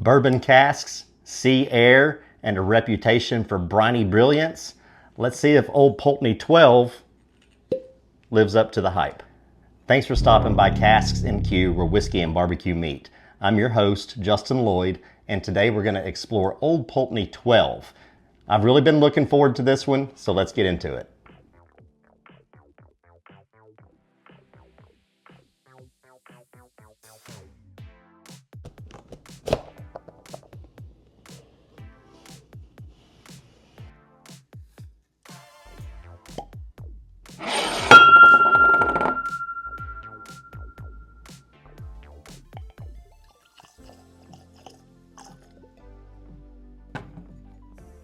bourbon casks, sea air, and a reputation for briny brilliance. Let's see if Old Pulteney 12 lives up to the hype. Thanks for stopping by Casks-n-Que, where whiskey and barbecue meet. I'm your host, Justin Lloyd, and today we're going to explore Old Pulteney 12. I've really been looking forward to this one, so let's get into it.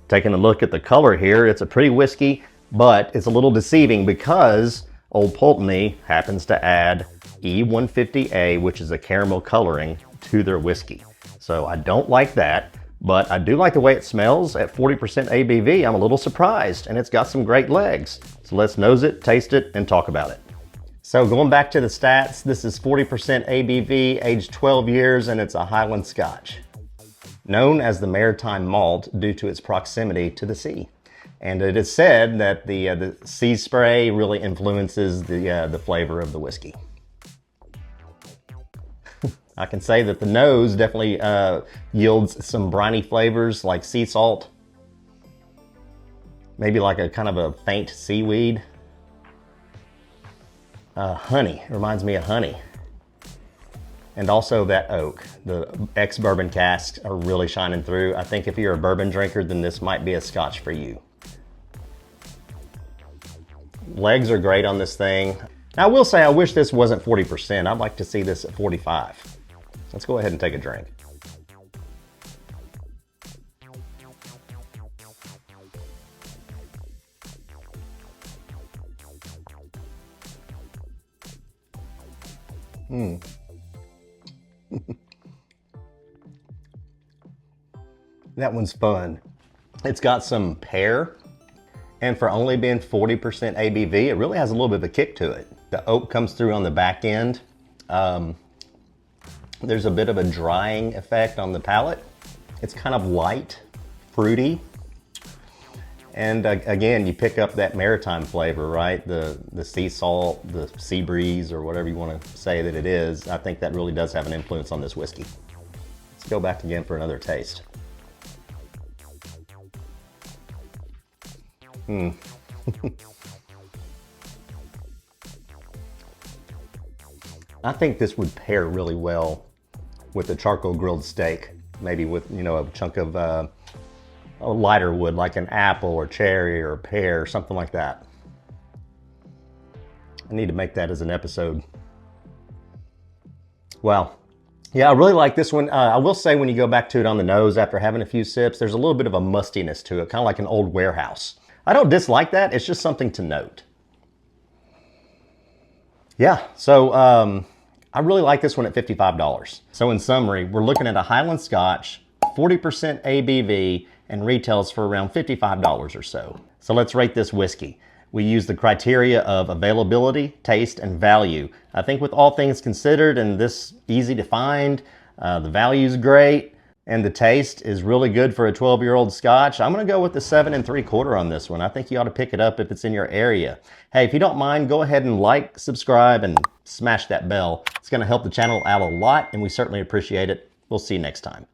Taking a look at the color here, it's a pretty whiskey, but it's a little deceiving because Old Pulteney happens to add E150A, which is a caramel coloring, to their whiskey. So I don't like that, but I do like the way it smells. At 40% ABV, I'm a little surprised, and it's got some great legs. So let's nose it, taste it, and talk about it. So going back to the stats, this is 40% ABV, aged 12 years, and it's a Highland Scotch. Known as the maritime malt due to its proximity to the sea. And it is said that the sea spray really influences the flavor of the whiskey. I can say that the nose definitely yields some briny flavors like sea salt. Maybe like a kind of a faint seaweed. Honey, it reminds me of honey. And also that oak. The ex-bourbon casks are really shining through. I think if you're a bourbon drinker, then this might be a Scotch for you. Legs are great on this thing. Now, I will say I wish this wasn't 40%. I'd like to see this at 45. Let's go ahead and take a drink. That one's fun. It's got some pear, and for only being 40% ABV, it really has a little bit of a kick to it. The oak comes through on the back end. There's a bit of a drying effect on the palate. It's kind of light, fruity. And again, you pick up that maritime flavor, right? The sea salt, the sea breeze, or whatever you want to say that it is. I think that really does have an influence on this whiskey. Let's go back again for another taste. I think this would pair really well with a charcoal grilled steak, maybe with, you know, a chunk of a lighter wood like an apple or cherry or a pear, something like that. I need to make that as an episode. Wow. Yeah, I really like this one. I will say when you go back to it on the nose after having a few sips, there's a little bit of a mustiness to it, kind of like an old warehouse. I don't dislike that, it's just something to note. Yeah, so I really like this one at $55. So in summary, we're looking at a Highland Scotch, 40% ABV, and retails for around $55 or so. So let's rate this whiskey. We use the criteria of availability, taste, and value. I think with all things considered and this easy to find, the value's great, and the taste is really good for a 12-year-old Scotch. I'm gonna go with the 7 3/4 on this one. I think you ought to pick it up if it's in your area. Hey, if you don't mind, go ahead and like, subscribe, and smash that bell. It's gonna help the channel out a lot, and we certainly appreciate it. We'll see you next time.